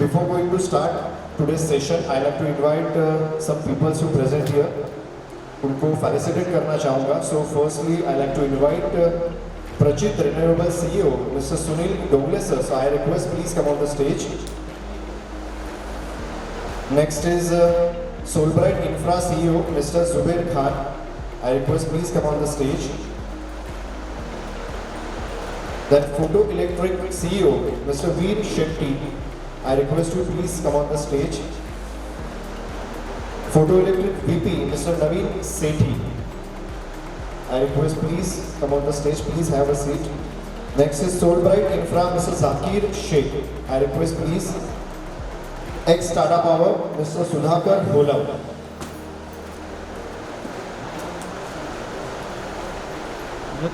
Before going to start today's session, I like to invite some people who present here. उनको felicitate करना चाहूँगा. So firstly, I like to invite Prachit Renewable CEO, Mr. Sunil Dongle sir. So I request please come on the stage. Next is Solbright Infra CEO, Mr. Zubair Khan. I request please come on the stage. Then Photo Electric CEO, Mr. Veer Shetty. I request you please come on the stage. Photo Electric VP, Mr. Naveen Sethi. I request please come on the stage. Please have a seat. Next is Solbright Infra, Mr. Zakir Sheikh. I request please. Ex Tata Power, Mr. Sudhakar Holam.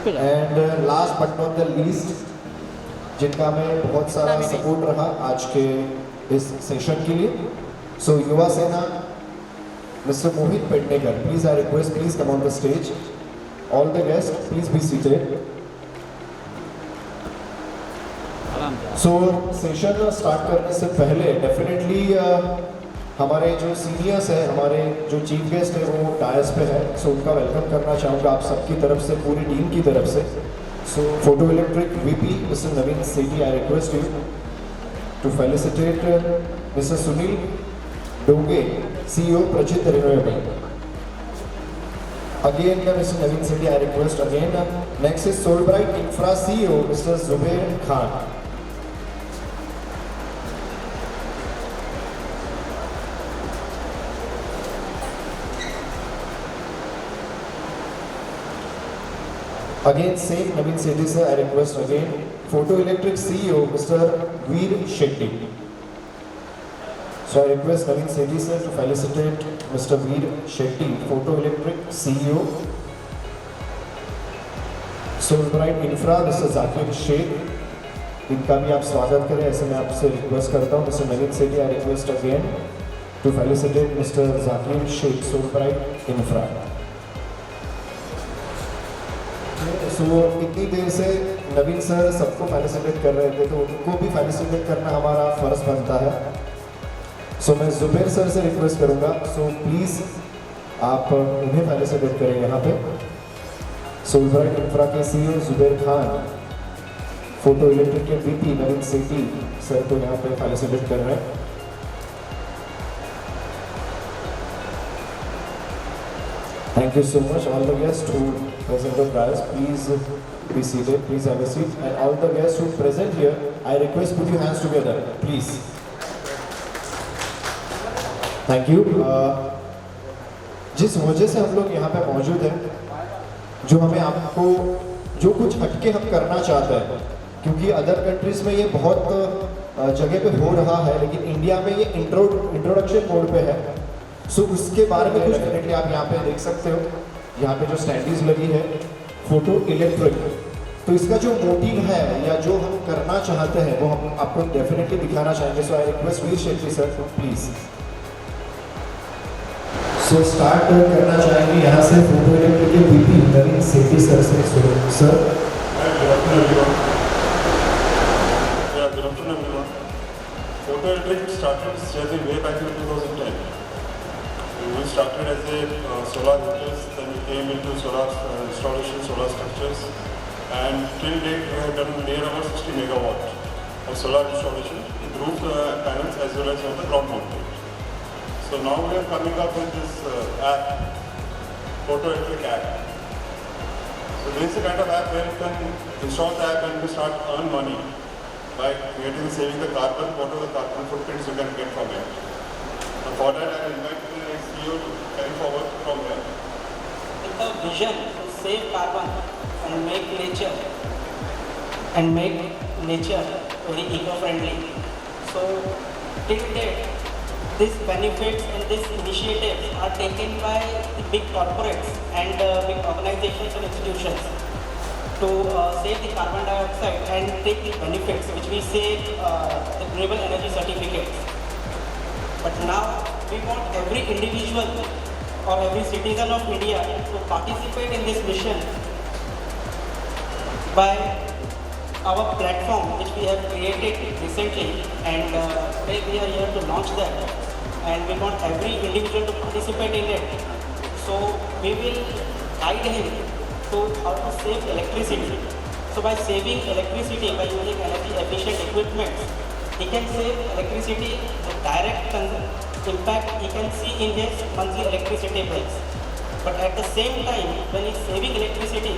And last but not the least, जिनका में बहुत सारा support रहा आज के इस session के लिए. सो युवा सेना mister Mohit Pednekar, please I request please come on the stage. All the guest please be seated. So session start करने से पहले डेफिनेटली हमारे जो सीनियर्स हैं, हमारे जो चीफ गेस्ट है वो डायस पे है. सो उनका वेलकम करना चाहूँगा आप सबकी तरफ से, पूरी टीम की तरफ से. So photo electric VP mister Naveen Sethi, I request you to felicitate mister Sunil Donge CEO Prachit Renewable. Again Mr. Naveen Sethi, I request again. Next is Solbright Infra CEO Mr. Zubair Khan. Again same Naveen Sethi sir, I request again. Photo Electric CEO Mr. Veer Shetty. So I request Naveen Sethi sir to felicitate Mr. Veer Shetty, Photo Electric CEO. Solbright Infra Mr. Zakir Sheikh. इनका भी आप स्वागत करें, ऐसे मैं आपसे request करता हूँ. Mr. Naveen Sethi, I request again to felicitate Mr. Zakir Sheikh, Solbright Infra. सो इतनी देर से नवीन सर सबको फेलिसिटेट कर रहे थे, तो उनको भी फेलिसिटेट करना हमारा फर्ज बनता है. सो मैं जुबैर सर से रिक्वेस्ट करूंगा, सो प्लीज़ आप उन्हें फेलिसिटेट करें यहाँ पे. सोलब्राइट इंफ्रा के CEO Zubair Khan, photo electric के VP नवीन सेठी सर को यहाँ पे फेलिसिटेट कर रहे हैं. Thank you so much. All the guests who present the prize, please be seated. Please have a seat. And all the guests who present here, I request put your hands together, please. Thank you. जिस वजह से हम लोग यहाँ पे मौजूद हैं, जो हमें आपको जो कुछ हटके हम करना चाहते हैं, क्योंकि अदर कंट्रीज में ये बहुत जगह पे हो रहा है, लेकिन इंडिया में ये इंट्रोडक्शन मोड पे है. सो उसके बारे में कुछ करने के लिए आप यहाँ पे देख सकते हो, यहाँ पे जो स्टैंडीज लगी है फोटो इलेक्ट्रिक. तो इसका जो मोटिव है या जो हम करना चाहते हैं वो हम आपको डेफिनेटली दिखाना चाहेंगे. So I request Veer Shetty sir please. So start करना चाहेंगे यहाँ से फोटो इलेक्ट्रिक के VP नवीन सेठी सर से. Sir Photo Electric started its journey way back in 2010. We started as a solar heaters, then we came into solar installation, solar structures, and till date we have done near about 60 megawatt of solar installation with roof panels as well as on the ground mounted. So now we are coming up with this app, Photo Electric app. So this is a kind of app where you can install the app and you start earn money by creating, saving the carbon, what are the carbon footprints you can get from it. So for that I invite the CEO to carry forward from here. With the vision to save carbon and make nature very eco-friendly. So till date, these benefits and these initiatives are taken by the big corporates and big organizations and institutions to save the carbon dioxide and take the benefits which we say the renewable energy certificates. But now we want every individual or every citizen of India to participate in this mission by our platform which we have created recently, and today we are here to launch that, and we want every individual to participate in it. So we will guide him to how to save electricity. So by saving electricity by using energy efficient equipment, he can save electricity, the direct impact he can see in his monthly electricity bills. But at the same time, when he's saving electricity,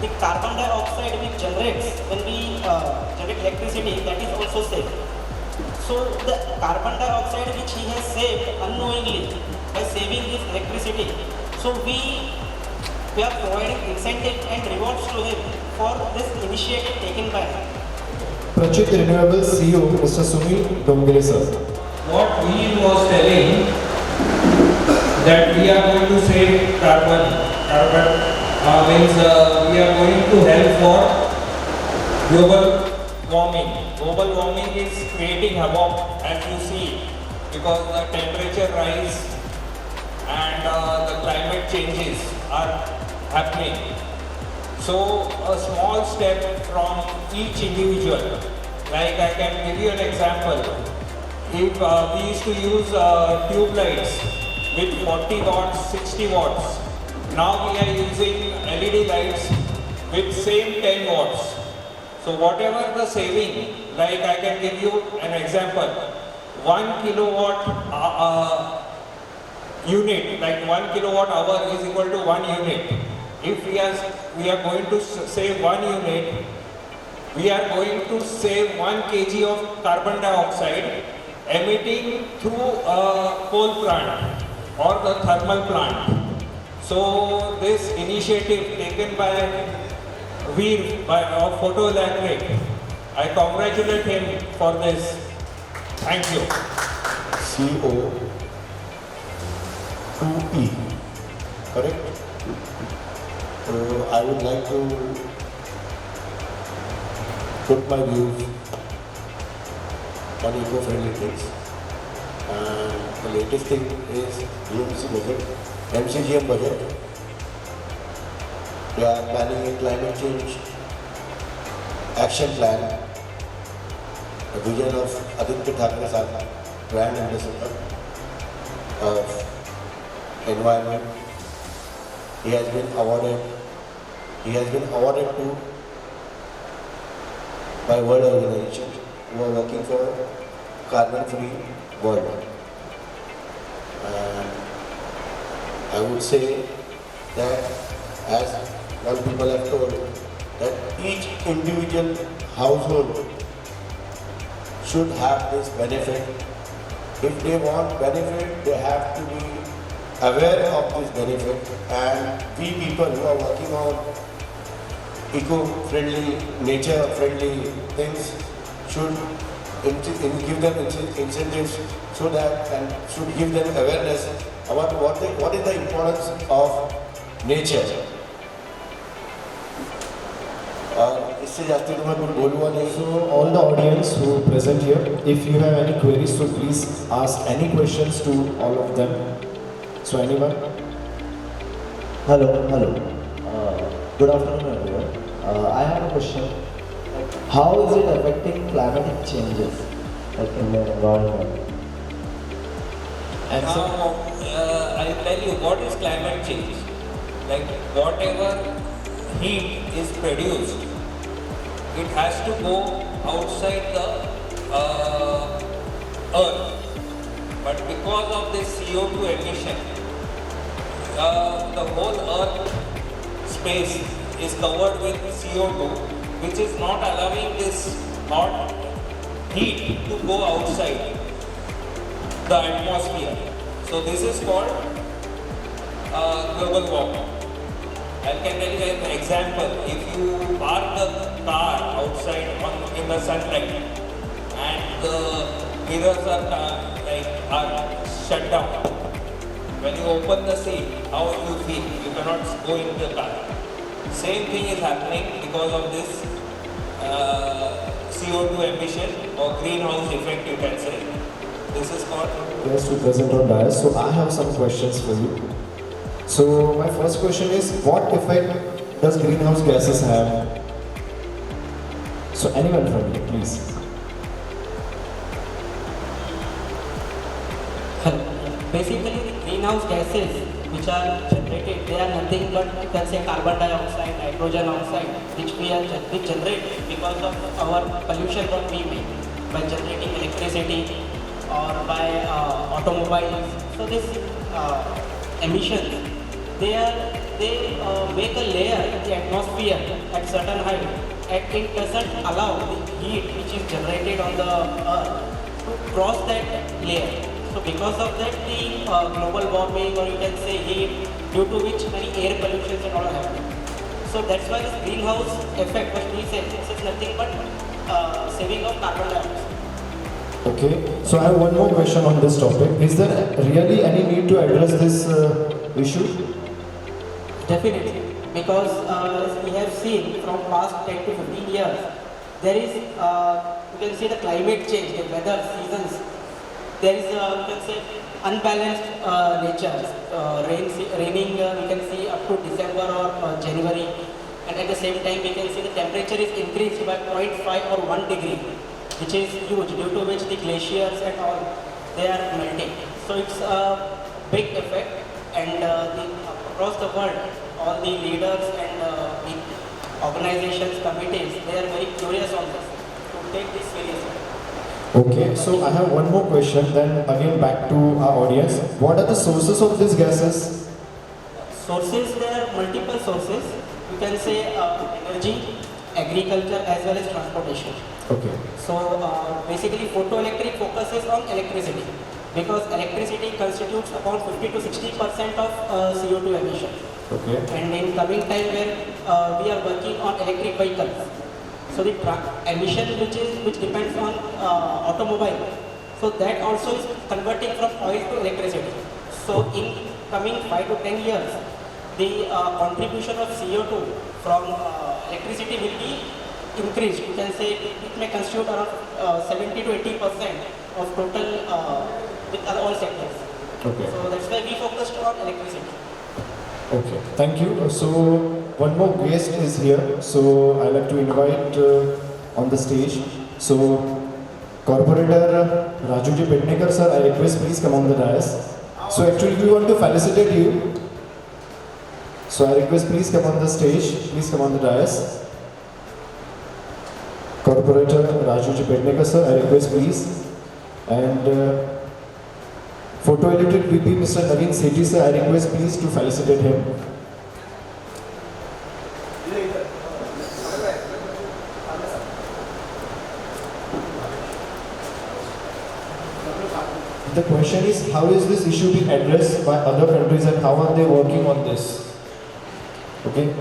the carbon dioxide which generates when we generate electricity, that is also saved. So the carbon dioxide which he has saved unknowingly by saving this electricity, so we are providing incentive and rewards to him for this initiative taken by him. Prachit Renewable CEO, Mr. Sunil Dongre sir. What we was telling that we are going to save carbon means we are going to help for global warming. Global warming is creating havoc, as you see, because the temperature rise and the climate changes are happening. So a small step from each individual, like I can give you an example. If we used to use tube lights with 40 watts, 60 watts, now we are using LED lights with same 10 watts. So whatever the saving, like I can give you an example, 1 kilowatt unit, like 1 kilowatt hour is equal to 1 unit. If we are going to save 1 unit, we are going to save 1 kg of carbon dioxide emitting through a coal plant or the thermal plant. So this initiative taken by Veer of Photo Electric, I congratulate him for this. Thank you. CO2E, correct? I would like to put my views on eco-friendly things. And the latest thing is UMC budget, MCGM budget. We are planning a climate change action plan, the vision of Aditya Thackeray Sahab, Brand Ambassador of Environment. He has been awarded to by world organizations who are working for carbon-free world. And I would say that, as all people have told, that each individual household should have this benefit. If they want benefit, they have to be aware of this benefit, and we people who are working on eco-friendly, nature-friendly things should give them incentives so that, and should give them awareness about what is the importance of nature. इससे जाते तो मैं कुछ बोलूँगा नहीं. So all the audience who present here, if you have any queries, so please ask any questions to all of them. So anyone? Hello. Good afternoon, everyone. I have a question. How is it affecting climatic changes, like in the environment? Now, I'll tell you what is climate change. Like whatever heat is produced, it has to go outside the earth. But because of this CO2 emission, the whole earth space is covered with CO2, which is not allowing this hot heat to go outside the atmosphere. So this is called global warming. I can tell you an example. If you park the car outside in the sunlight and the mirrors are shut down, when you open the seat, how you feel? You cannot go in the car. Same thing is happening because of this CO2 emission or greenhouse effect, you can say. This is called. Yes, to present on dais. So I have some questions for you. So my first question is, what effect does greenhouse gases have? So anyone from you, please. Basically, the greenhouse gases which are generated, they are nothing but, you can say, carbon dioxide, nitrogen oxide, which we generate because of our pollution that we make by generating electricity or by automobiles. So this emissions, they make a layer in the atmosphere at certain height, and it doesn't allow the heat which is generated on the earth to cross that layer. So because of that, the global warming, or you can say heat, due to which many air pollutions and all are happening. So that's why this greenhouse effect, what we say, this is nothing but saving of carbon dioxide. Okay, so I have one more question on this topic. Is there really any need to address this issue? Definitely, because as we have seen from past 10 to 15 years, there is, you can see the climate change, the weather, seasons. There is, you can say, unbalanced nature. Raining, we can see up to December or January, and at the same time, we can see the temperature is increased by 0.5 or 1 degree, which is huge, due to which the glaciers and all, they are melting. So it's a big effect, and across the world, all the leaders and the organizations, committees, they are very curious on this, to take this seriously. Okay, so I have one more question, then again back to our audience. What are the sources of these gases? Sources, there are multiple sources. You can say energy, agriculture, as well as transportation. Okay, So basically, photoelectric focuses on electricity, because electricity constitutes about 50 to 60% of CO2 emission. okay, And in coming time, where we are working on electric vehicles, so the emission which depends on automobile, so that also is converting from oil to electricity. So in coming 5 to 10 years, the contribution of CO2 from electricity will be increased. You can say it may constitute around 70 to 80% of total with all sectors. okay. So that's why we focused on electricity. Okay, thank you. So one more guest is here. So I'd like to invite on the stage. So Corporator Rajuji Pednekar sir, I request please come on the dais. So actually we want to felicitate you. So I request please come on the stage. Please come on the dais. Corporator Rajuji Pednekar sir, I request please. And Photoelectric VP Mr. Naveen Sethi sir, I request please to felicitate him. The question is, how is this issue being addressed by other countries and how are they working on this? Okay.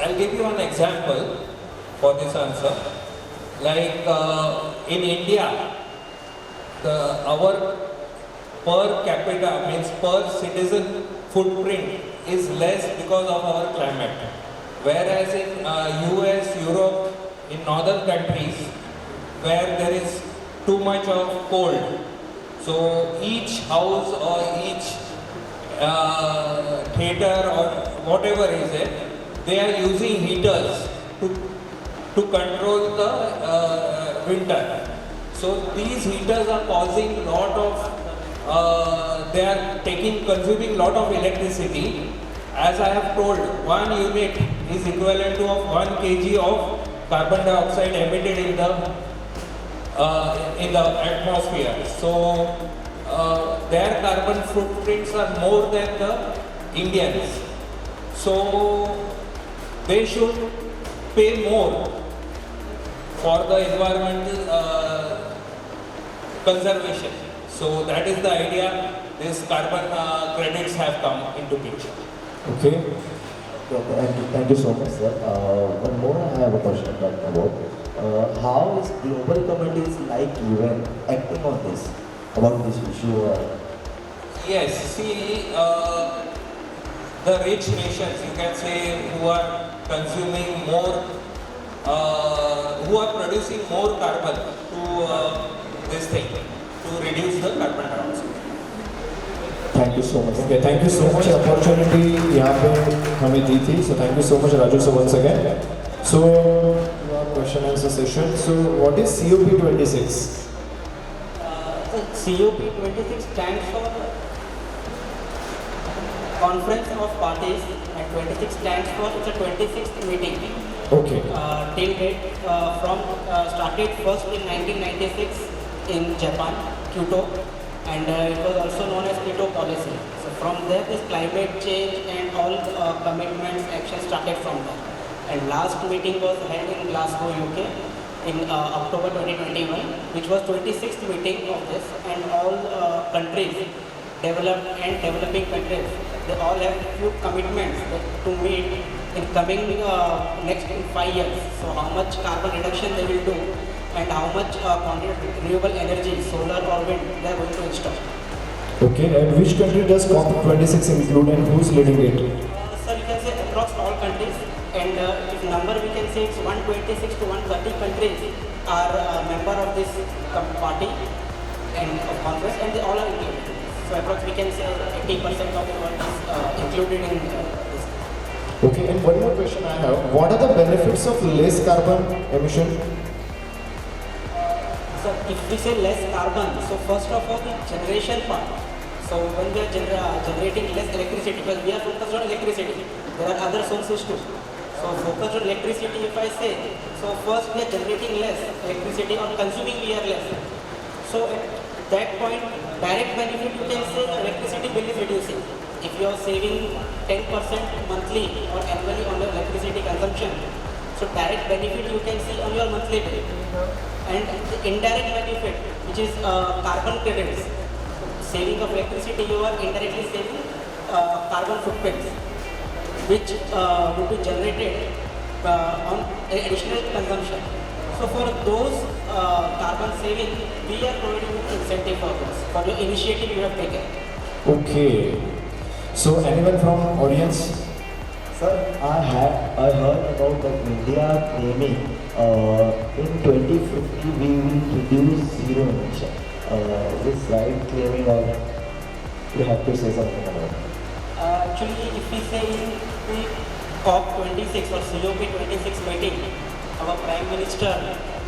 I'll give you an example for this answer. Like in India, our per capita, means per citizen footprint is less because of our climate. Whereas in US, Europe, in northern countries, where there is too much of cold, so each house or each theater or whatever is it, they are using heaters to control the winter. So these heaters are causing lot of, they are consuming lot of electricity. As I have told, 1 unit is equivalent to of 1 kg of carbon dioxide emitted in the atmosphere. So their carbon footprints are more than the Indians. So they should pay more for the environmental conservation. So that is the idea. These carbon credits have come into picture. Okay. Thank you so much, sir. One more, I have a question about how is global communities like UN acting on this, about this issue? Yes, see, the rich nations, you can say, who are consuming more, who are producing more carbon to this thing, to reduce the carbon dioxide. Thank you so much. Okay, thank you so much. Opportunity यहाँ पे हमें दी थी. So thank you so much, Raju. So once again, so your question answer session. So what is COP26? So COP26 stands for Conference of Parties, and 26 stands for, it's a 26th meeting. Okay. Till date, started first in 1996 in Japan, Kyoto, and it was also known as Kyoto Policy. So from there, this climate change and all commitments, action started from there. And last meeting was held in Glasgow, UK, in October 2021, which was 26th meeting of this, and all countries, developed and developing countries, they all have few commitments to meet in coming next 5 years. So how much carbon reduction they will do, and how much quantity renewable energy, solar or wind, they are going to install. Okay, and which country does COP26 include and who's leading it? So you can say across all countries, and if number we can say it's 126 to 130 countries are member of this party and conference, and they all are included. So approx we can say 80% of the world is included in this. Okay, and one more question I have. What are the benefits of less carbon emission? So if we say less carbon, so first of all the generation part. So when we are generating less electricity, because we are focused on electricity, there are other sources too. So focused on electricity, if I say, so first we are generating less electricity, or consuming we are less. So at that point, direct benefit you can say electricity bill is reducing. If you are saving 10% monthly or annually on your electricity consumption, so direct benefit you can see on your monthly bill. And the indirect benefit, which is carbon credits, saving of electricity, you are indirectly saving carbon footprints, which will be generated on additional consumption. So for those carbon saving, we are providing incentive for this, for the initiative you have taken. Okay. So anyone from audience? Sir, I heard about that India claiming in 2050 we will reduce zero emission. Is this right claiming, or you have to say something about it? Actually, if we say in the COP26 or COP26 meeting, our Prime Minister,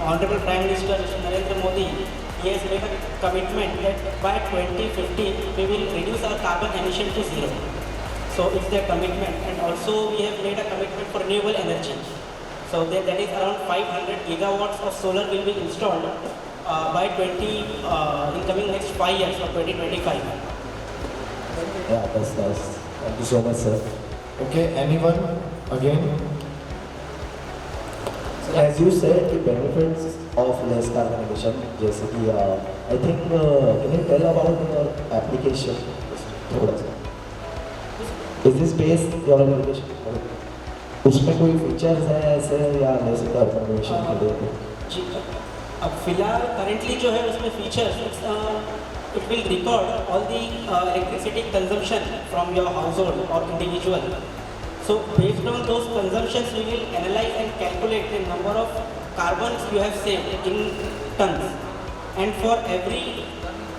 Honorable Prime Minister Narendra Modi, he has made a commitment that by 2050 we will reduce our carbon emission to zero. So it's their commitment, and also we have made a commitment for renewable energy. So that is around 500 gigawatts of solar will be installed by in coming next 5 years or 2025. Yeah, that's nice. Thank you so much, sir. Okay, anyone again? As you said, the benefits of less carbon emission, जैसे कि I think can you tell about your application? थोड़ा सा. Is this based your application? उसमें कोई features है ऐसे या less carbon emission के लिए? जी, अब फिलहाल करंटली जो है उसमें features it will record all the electricity consumption from your household or individual. So based on those consumptions, we will analyze and calculate the number of carbons you have saved in tons. And for every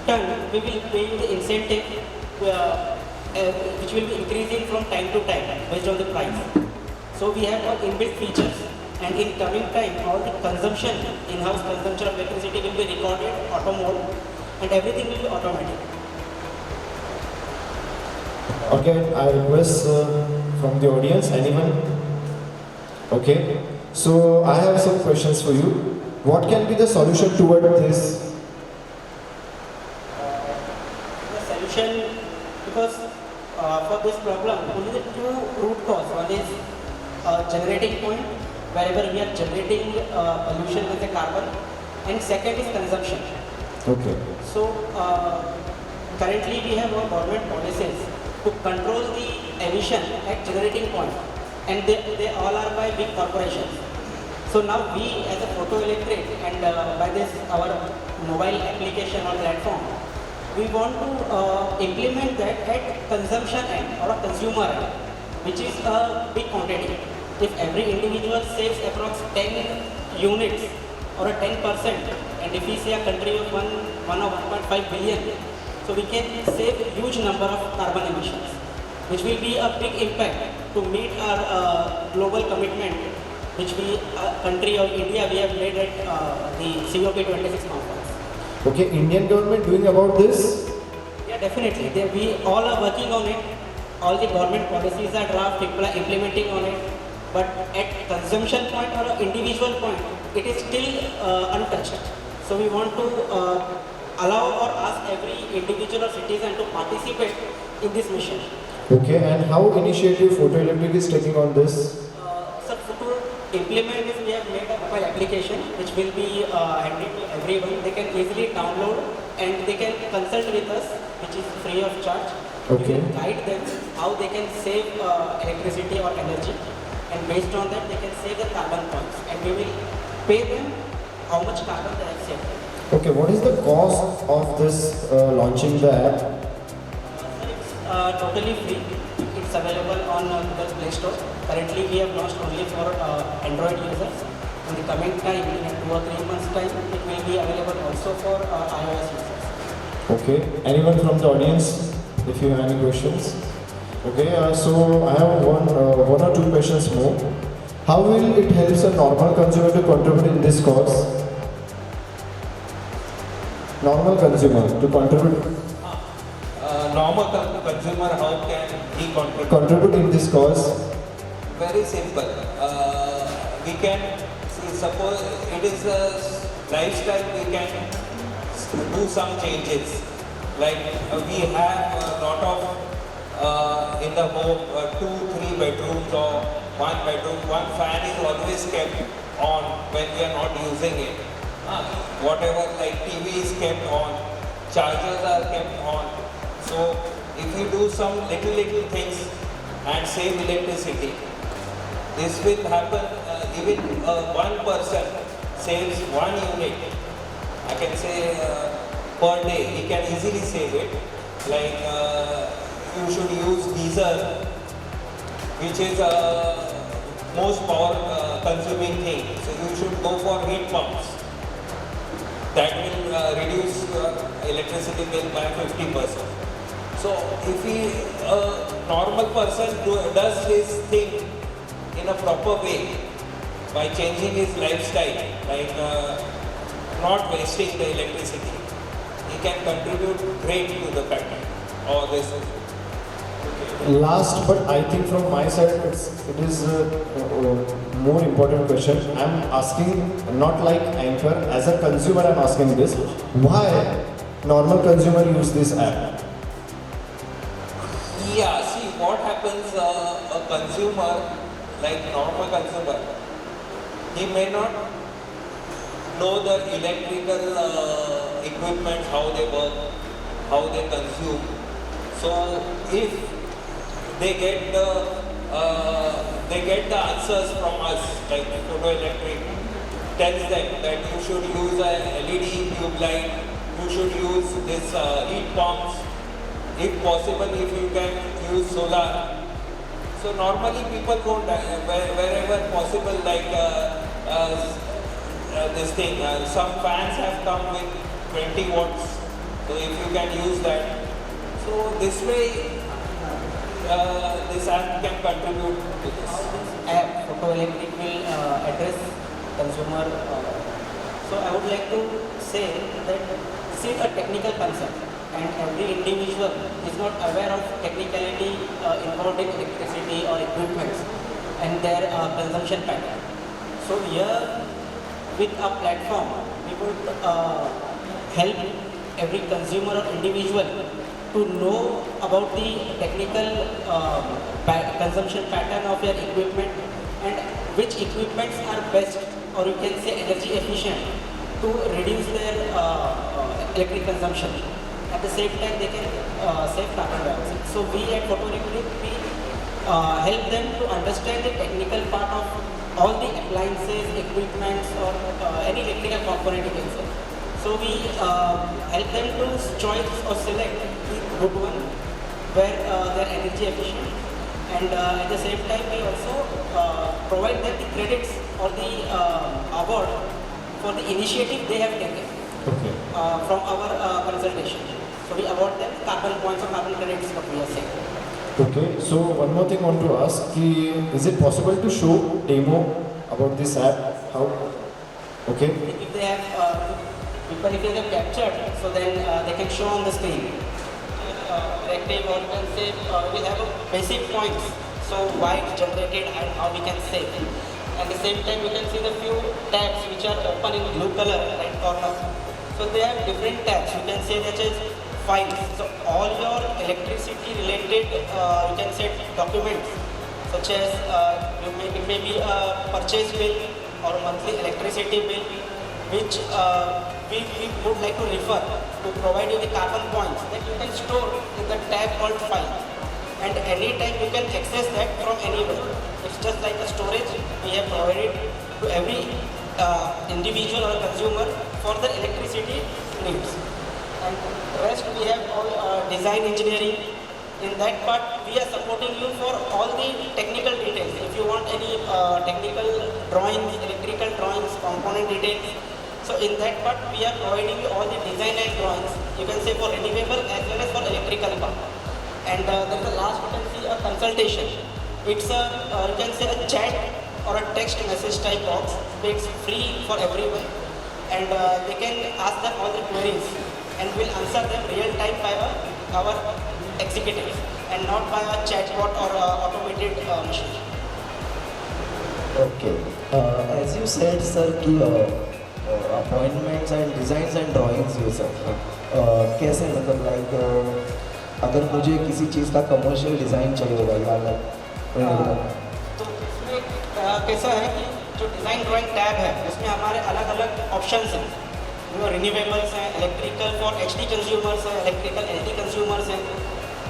ton, we will pay you the incentive which will be increasing from time to time based on the price. So we have all inbuilt features, and in coming time, all the consumption, in-house consumption of electricity will be recorded auto mode, and everything will be automatic. Again, I request from the audience, anyone? Okay, so I have some questions for you. What can be the solution toward this? The solution, because for this problem, only the two root cause. One is generating point, wherever we are generating pollution with the carbon, and second is consumption. Okay. So currently we have our government policies to control the emission at generating point, and they all are by big corporations. So now we as a photoelectric and by this our mobile application or platform, we want to implement that at consumption end or a consumer end, which is a big quantity. If every individual saves approx 10 units or a 10%, and if we say a country of 1 or 1.5 billion, so So we can save huge number of carbon emissions, which will be a big impact to meet our global commitment, which we, country of India, we have made at the COP26 conference. Okay, Indian government doing about this? Yeah, definitely. We all are working on it. All the government policies are draft, people are implementing on it. But at consumption point or an individual point, it is still untouched. So we want to allow or ask every individual or citizen to participate in this mission. Okay, and how initiative Photoelectric is taking on this? So to implement this, we have made a mobile application which will be handy to everyone. They can easily download and they can consult with us, which is free of charge. Okay. We will guide them how they can save electricity or energy, and based on that they can save the carbon points, and we will pay them how much carbon they have saved. Okay, what is the cost of this launching the app? It's totally free. It's available on Google Play Store. Currently, we have launched only for Android users. In the coming time, in 2 or 3 months' time, it will be available also for iOS users. Okay, anyone from the audience, if you have any questions? Okay, so I have one or two questions more. How will it help a normal consumer to contribute in this cause? Normal consumer to contribute Consumer, how can he contribute? contribute in this cause? Very simple. We can see, suppose it is a lifestyle, we can do some changes. Like we have a lot of in the home 2-3 bedrooms or 1 bedroom. One fan is always kept on when we are not using it. Whatever like TV is kept on, chargers are kept on. So if you do some little things and save electricity, this will happen. Even one person saves 1 unit, I can say per day, he can easily save it. Like you should use diesel, which is most power consuming thing. So you should go for heat pumps. That will reduce electricity bill by 50%. So if a normal person does his thing in a proper way by changing his lifestyle, like not wasting the electricity, he can contribute great to the country. Or this. Last, but I think from my side, it is more important question. I'm asking not like anchor, as a consumer I'm asking this. Why normal consumer use this app? Yeah, see what happens, a consumer, like normal consumer, he may not know the electrical equipment, how they work, how they consume. So if they get the answers from us, like Photoelectric tells them that you should use a LED tube light, you should use this heat pumps, if possible if you can use solar. So normally people go wherever possible, like this thing, some fans have come with 20 watts, so if you can use that. So this way this app can contribute to this. App Photoelectric will address consumer. So I would like to say that this is a technical concept, and every individual is not aware of technicality involved in electricity or equipment and their consumption pattern. So here with a platform, we would help every consumer or individual to know about the technical consumption pattern of your equipment and which equipments are best, or you can say energy efficient, to reduce their electric consumption. At the same time, they can save carbon dioxide. So we at Photoelectric, we help them to understand the technical part of all the appliances, equipments, or any electrical component you can say. So we help them to choose or select the good one where they are energy efficient, and at the same time we also provide them the credits or the award for the initiative they have taken Okay. from our consultation. So we award them carbon points or carbon credits, what we are saying. Okay, so one more thing I want to ask, is it possible to show demo about this app? How? Okay. If they have people, if they have captured, so then they can show on the screen. Reactive, or you can say we have a basic points, so why it's generated and how we can save. At the same time, you can see the few tabs which are open in blue color right corner. So they have different tabs. You can say that is files. So all your electricity related, you can say documents, such as it may be a purchase bill or monthly electricity bill, which we would like to refer to provide you the carbon points that you can store in the tab called file. And anytime you can access that from anywhere. It's just like a storage we have provided to every individual or consumer for the electricity needs. And rest we have all design engineering. In that part we are supporting you for all the technical details. If you want any technical drawings, electrical drawings, component details, so in that part we are providing you all the design and drawings. You can say for renewable as well as for electrical part. And then the last you can see a consultation. It's a you can say a chat or a text message type box. It's free for everyone, and they can ask them all the queries, and we'll answer them real time by our executives and not by a chatbot or automated machine. Okay. As you said, sir, कि appointments and designs and drawings ये सब कैसे मतलब like अगर मुझे किसी चीज़ का commercial design चाहिए होगा या तो इसमें कैसा है कि जो डिज़ाइन ड्राइंग टैब है उसमें हमारे अलग अलग ऑप्शंस हैं. जो रिन्यूएबल्स हैं, इलेक्ट्रिकल फॉर एचडी कंज्यूमर्स हैं, इलेक्ट्रिकल एलडी कंज्यूमर्स हैं,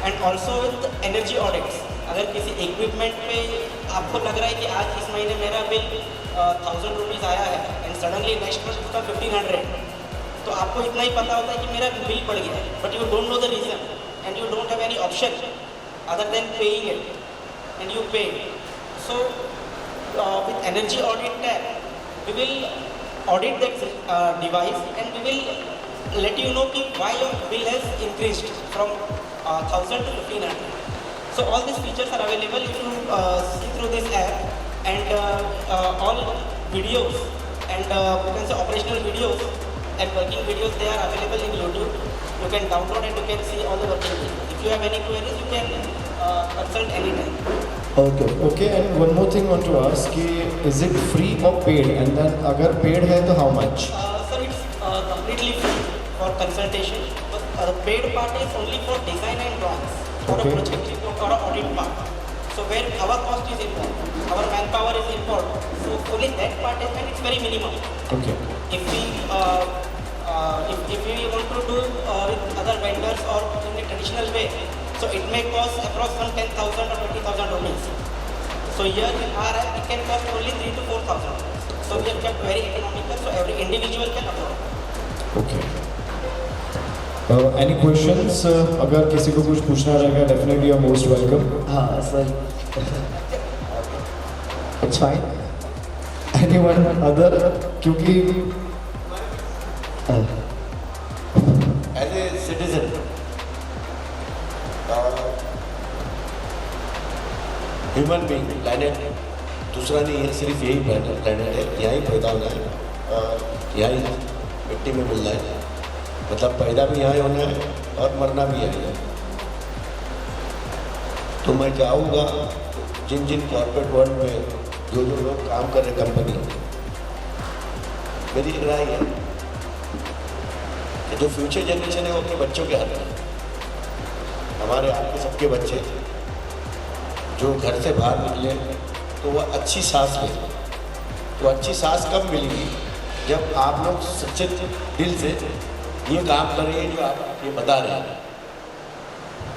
and also with energy audits. अगर किसी इक्विपमेंट पे आपको लग रहा है कि आज इस महीने मेरा बिल 1000 रुपीज़ आया है एंड सडनली नेक्स्ट मंथ उसका 1500, तो आपको इतना ही पता होता है कि मेरा बिल बढ़ गया है, but you don't know the reason and you don't have any option other than paying it and you पे. So with energy audit tab, we will audit that device and we will let you know why your bill has increased from 1000 to 1500. So all these features are available if you see through this app, and all videos and you can say operational videos and working videos, they are available in YouTube. You can download and you can see all the working videos. If you have any queries, you can consult anytime. Okay. Okay, and one more thing I want to ask, is it free or paid? And then अगर paid है तो how much? Sir, it's completely free for consultation. But the paid part is only for design and drawings for Okay. a project or a audit part. So where our cost is involved, our manpower is involved. So only that part is, and it's very minimum. Okay. If we want to do with other vendors or in a traditional way, so it may cost approximately 10,000 or 20,000 rupees. So here in our app, it can cost only 3,000 to 4,000. So we have kept very economical, so every individual can afford. Okay. Any questions? अगर किसी को कुछ पूछना रहेगा, definitely you are most welcome. हाँ sir. It's fine. Anyone other? क्योंकि As a citizen, human being, planet दूसरा नहीं है, सिर्फ यही प्लैनेट है, यहाँ ही पैदा होना है और यहाँ ही मिट्टी में मिलना है. मतलब पैदा भी यहाँ ही होना है और मरना भी यहाँ ही है. तो मैं चाहूँगा जिन जिन कॉर्पोरेट वर्ल्ड में जो लोग काम कर रहे कंपनी, मेरी राय है कि जो फ्यूचर जनरेशन है वो अपने बच्चों के हाथ में है. हमारे आपके सबके बच्चे जो घर से बाहर निकले तो वह अच्छी सांस ले. तो अच्छी सांस कब मिलेगी? जब आप लोग सच्चे दिल से ये काम करेंगे जो आप ये बता रहे हैं.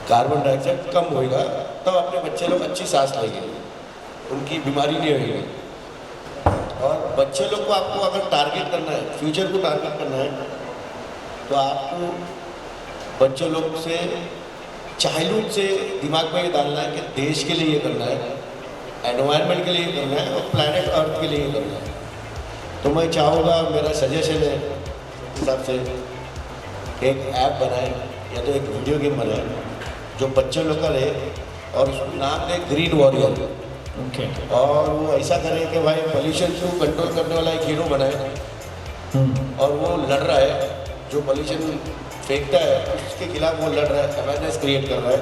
कार्बन डाइऑक्साइड कम होएगा तब अपने बच्चे लोग अच्छी सांस लेंगे, उनकी बीमारी नहीं होगी. और बच्चे लोग को आपको अगर टारगेट करना है, फ्यूचर को टारगेट करना है, तो आपको बच्चों लोग से चाइल्डहुड से दिमाग में ये डालना है कि देश के लिए ये करना है, एनवायरनमेंट के लिए करना है और प्लैनेट अर्थ के लिए करना है. तो मैं चाहूँगा, मेरा सजेशन है हिसाब से एक ऐप बनाएं, या तो एक वीडियो गेम बनाए जो बच्चे लोग का रहे और उसको नाम दे ग्रीन वॉरियर। ओके। और वो ऐसा करे कि भाई पोल्यूशन को कंट्रोल करने वाला एक हीरो बनाए और वो लड़ रहा है, जो पोल्यूशन फेंकता है उसके खिलाफ वो लड़ रहा है, अवेयरनेस क्रिएट कर रहा है।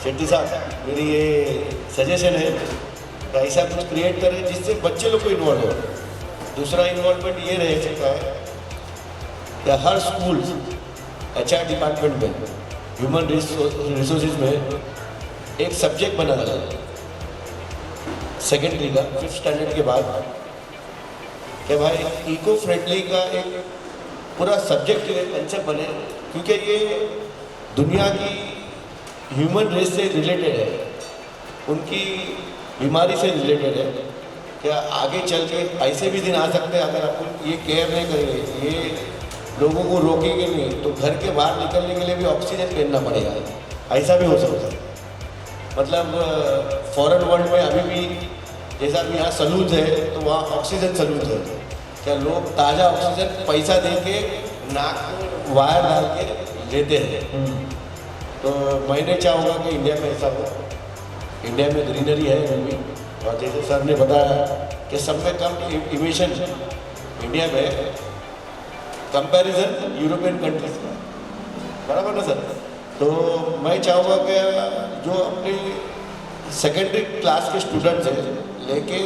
शेट्टी साहब, मेरी ये सजेशन है कि ऐसा कुछ क्रिएट करें जिससे बच्चे लोग को इन्वॉल्व हो। दूसरा इन्वॉल्वमेंट ये रह सकता है कि हर स्कूल HR डिपार्टमेंट में ह्यूमन रिसोर्सेज में एक सब्जेक्ट बना रहा है सेकेंडरी का 5th स्टैंडर्ड के बाद कि भाई इको फ्रेंडली का एक पूरा सब्जेक्ट कंसेप्ट बने, क्योंकि ये दुनिया की ह्यूमन रेस से रिलेटेड है, उनकी बीमारी से रिलेटेड है। क्या आगे चल के ऐसे भी दिन आ सकते हैं अगर अपन ये केयर नहीं करेंगे, ये लोगों को रोकेंगे नहीं, तो घर के बाहर निकलने के लिए भी ऑक्सीजन पहनना पड़ेगा। ऐसा भी हो सकता है। मतलब फॉरेन वर्ल्ड में अभी भी जैसा कि यहाँ सलून्स है तो वहाँ ऑक्सीजन सलून्स है। क्या लोग ताज़ा ऑक्सीजन पैसा दे के नाक में वायर डाल के लेते हैं। तो मैंने चाहूँगा कि इंडिया में ऐसा हो। इंडिया में ग्रीनरी है अभी भी, और जैसे सर ने बताया कि सब में कम इमिशन इंडिया में कंपैरिजन यूरोपियन कंट्रीज का, बराबर ना सर। तो मैं चाहूँगा कि जो अपने सेकेंडरी क्लास के स्टूडेंट्स हैं लेके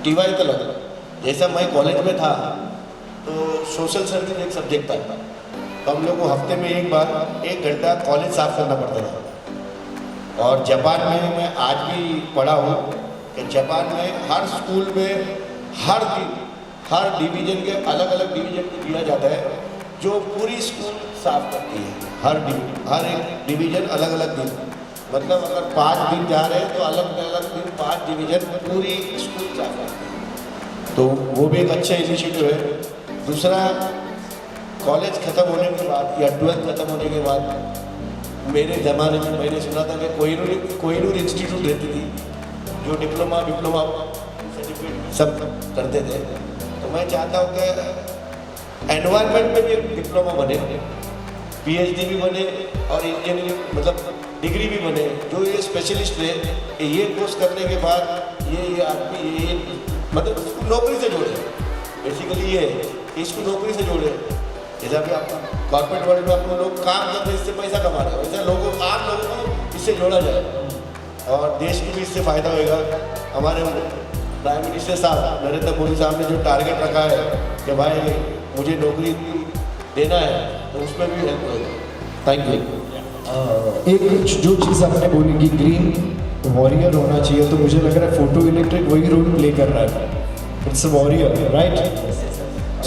TY तक, जैसा मैं कॉलेज में था तो सोशल सर्विस एक सब्जेक्ट था, तो हम लोग को हफ्ते में एक बार 1 घंटा कॉलेज साफ करना पड़ता था। और जापान में मैं आज भी पढ़ा हूँ कि जापान में हर स्कूल में हर दिन हर डिवीज़न के अलग अलग डिवीज़न को दिया जाता है जो पूरी स्कूल साफ करती है। हर एक डिवीज़न अलग अलग दिन, मतलब अगर 5 दिन जा रहे हैं तो अलग अलग दिन 5 डिवीज़न पूरी स्कूल साफ करती है। तो वो भी एक अच्छा इनिशिएटिव है। दूसरा, कॉलेज ख़त्म होने के बाद या 12th ख़त्म होने के बाद मेरे ज़माने में मैंने सुना था कि कोहिनूर इंस्टीट्यूट रहती थी जो डिप्लोमा सर्टिफिकेट सब करते थे। तो मैं चाहता हूँ कि एनवायरनमेंट में भी एक डिप्लोमा बने, PhD भी बने और इंजीनियरिंग मतलब डिग्री भी बने, जो ये स्पेशलिस्ट है कि ये कोर्स करने के बाद ये आदमी ये मतलब उसको नौकरी से जोड़े। बेसिकली ये है कि इसको नौकरी से जोड़े। जैसा कि आप कॉर्पोरेट वर्ल्ड में आप लोग काम करते हैं, इससे पैसा कमा रहे हैं, वैसे आम लोगों को इससे जोड़ा जाए और देश को भी इससे फ़ायदा होगा। हमारे प्राइम मिनिस्टर साहब नरेंद्र मोदी साहब ने जो टारगेट रखा है कि भाई मुझे नौकरी देना है, तो उसमें भी हेल्प होगा। Thank you. एक जो चीज़ आपने बोली कि ग्रीन वॉरियर होना चाहिए, तो मुझे लग रहा है फोटो इलेक्ट्रिक वही रोल प्ले कर रहा है। It's a warrior, right?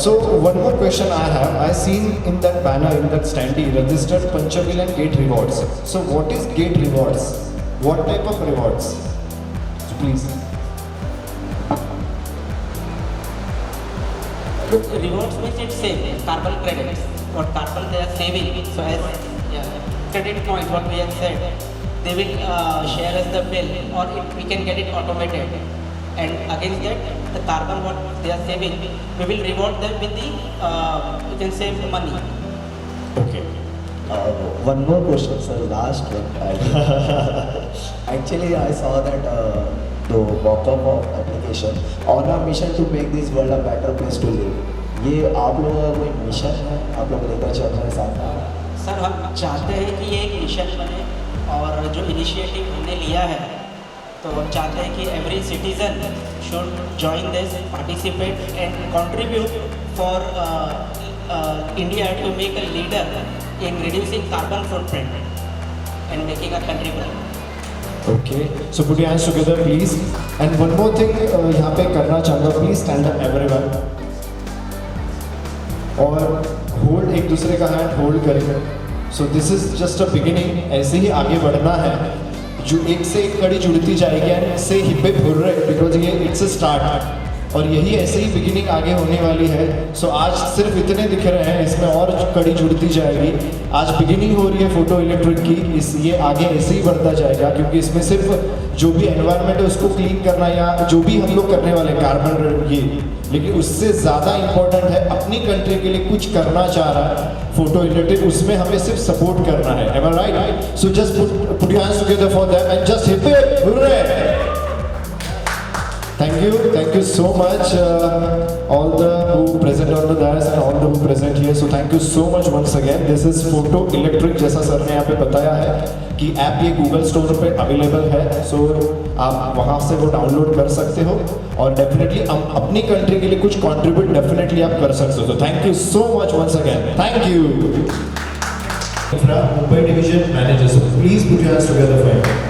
So one more question I have. I seen in that banner, in that standee, registered Panchagil and Gate rewards. So what is Gate rewards? What type of rewards? So please. Rewards means it's same carbon credits. What carbon they are saving. So as credit points, what we have said, they will share us the bill, or we can get it automated. And against that, the carbon what they are saving, we will reward them with the you can save money. Okay. One more question, sir. Last one. Actually, I saw that the walk-up of application on a mission to make this world a better place to live. ये आप लोगों का कोई mission है, आप लोग लेकर चल रहे हैं साथ? सर, हम चाहते हैं कि ये एक मिशन बने, और जो इनिशिएटिव हमने लिया है तो हम चाहते हैं कि every citizen should join this, participate and contribute for India to make a leader in reducing carbon footprint and making a country better. Okay. So put your hands together, please. And one more thing, यहाँ पे करना चाहूँगा, please stand up everyone. और hold, एक दूसरे का hand hold करें। So this is just a beginning. ऐसे ही आगे बढ़ना है, जो एक से एक कड़ी जुड़ती जाएगी एंड से हिप हिप हुर्रे, बिकॉज ये इट्स अ स्टार्ट। और यही ऐसे ही बिगिनिंग आगे होने वाली है। सो आज सिर्फ इतने दिख रहे हैं, इसमें और कड़ी जुड़ती जाएगी। आज बिगिनिंग हो रही है फोटो इलेक्ट्रिक की, ये आगे ऐसे ही बढ़ता जाएगा, क्योंकि इसमें सिर्फ जो भी एनवायरनमेंट है उसको क्लीन करना या जो भी हम लोग करने वाले कार्बन ये, लेकिन उससे ज़्यादा इम्पोर्टेंट है अपनी कंट्री के लिए कुछ करना चाह रहा है फोटो इलेक्ट्रिक, उसमें हमें सिर्फ सपोर्ट करना है। Am I right? So just put your hands together for them and just hip it, hooray! Thank you so much, all the who present on the dais and all the who present here. So thank you so much once again. This is Photo Electric, जैसा sir ने यहाँ पे बताया है कि app ये Google store पे available है। सो आप वहाँ से वो डाउनलोड कर सकते हो और डेफिनेटली हम अपनी कंट्री के लिए कुछ कंट्रीब्यूट डेफिनेटली आप कर सकते हो। तो thank you so much once again. Thank you. Mumbai Division Manager, so please put your hands together for him.